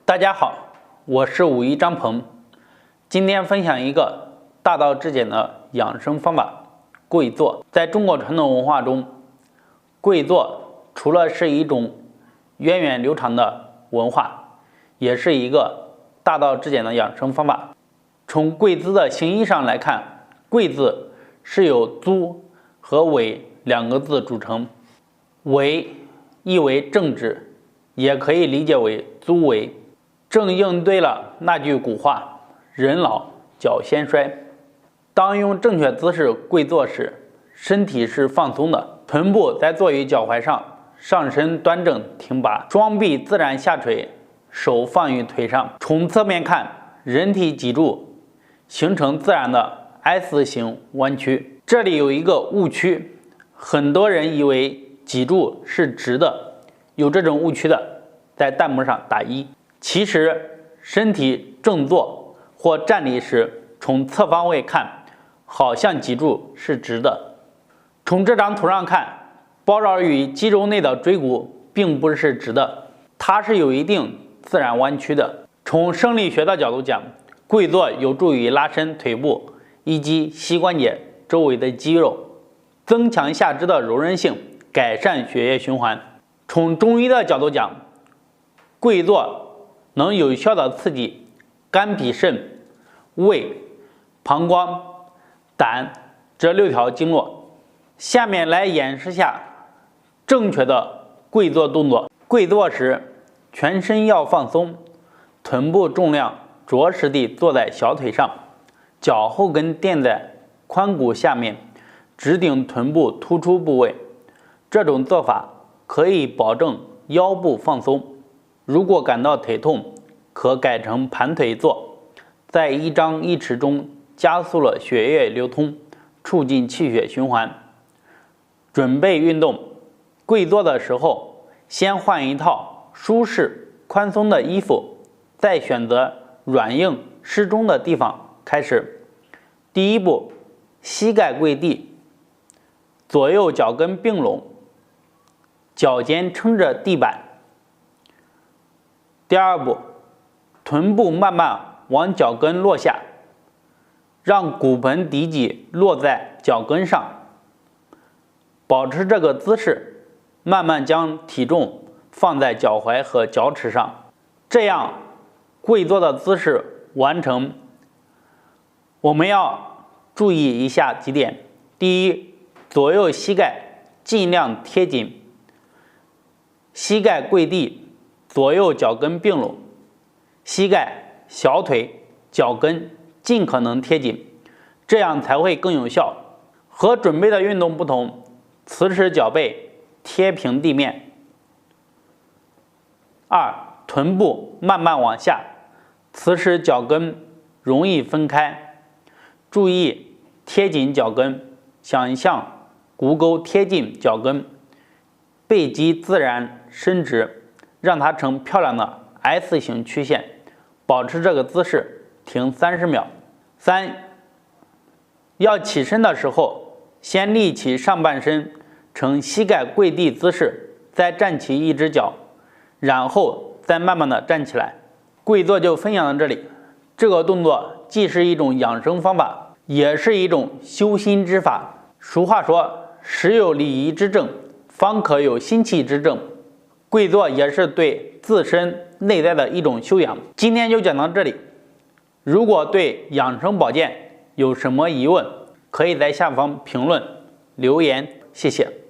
大家好，我是武夷张鹏，今天分享一个大道至简的养生方法——跪坐。在中国传统文化中，跪坐除了是一种源远流长的文化，也是一个大道至简的养生方法。从跪姿的形意上来看，跪字是由足和尾两个字组成，尾意为正直，也可以理解为足尾，正应对了那句古话“人老脚先衰”。当用正确姿势跪坐时，身体是放松的，臀部在坐于脚踝上，上身端正挺拔，双臂自然下垂，手放于腿上。从侧面看，人体脊柱形成自然的 S 型弯曲。这里有一个误区，很多人以为脊柱是直的，有这种误区的在弹幕上打1。其实身体正坐或站立时，从侧方位看，好像脊柱是直的。从这张图上看，包绕于肌肉内的椎骨并不是直的，它是有一定自然弯曲的。从生理学的角度讲，跪坐有助于拉伸腿部以及膝关节周围的肌肉，增强下肢的柔韧性，改善血液循环。从中医的角度讲，跪坐能有效的刺激肝脾肾、胃、膀胱、胆这6条经络。下面来演示下正确的跪坐动作。跪坐时，全身要放松，臀部重量着实地坐在小腿上，脚后跟垫在髋骨下面，直顶臀部突出部位。这种做法可以保证腰部放松。如果感到腿痛，可改成盘腿坐，在一张一弛中加速了血液流通，促进气血循环。准备运动，跪坐的时候，先换一套舒适宽松的衣服，再选择软硬适中的地方开始。第一步，膝盖跪地，左右脚跟并拢，脚尖撑着地板。第二步，臀部慢慢往脚跟落下，让骨盆底脊落在脚跟上，保持这个姿势，慢慢将体重放在脚踝和脚趾上。这样跪坐的姿势完成，我们要注意以下几点。第一，左右膝盖尽量贴紧，膝盖跪地，左右脚跟并拢，膝盖、小腿、脚跟尽可能贴紧，这样才会更有效。和准备的运动不同，此时脚背贴平地面。2. 臀部慢慢往下，此时脚跟容易分开，注意贴紧脚跟，想象骨沟贴近脚跟，背肌自然伸直，让它呈漂亮的 S 型曲线。保持这个姿势，停30秒。3. 要起身的时候，先立起上半身，呈膝盖跪地姿势，再站起一只脚，然后再慢慢的站起来。跪坐就分享到这里。这个动作既是一种养生方法，也是一种修心之法。俗话说，时有礼仪之政，方可有心气之正。跪坐也是对自身内在的一种修养。今天就讲到这里。如果对养生保健有什么疑问，可以在下方评论留言，谢谢。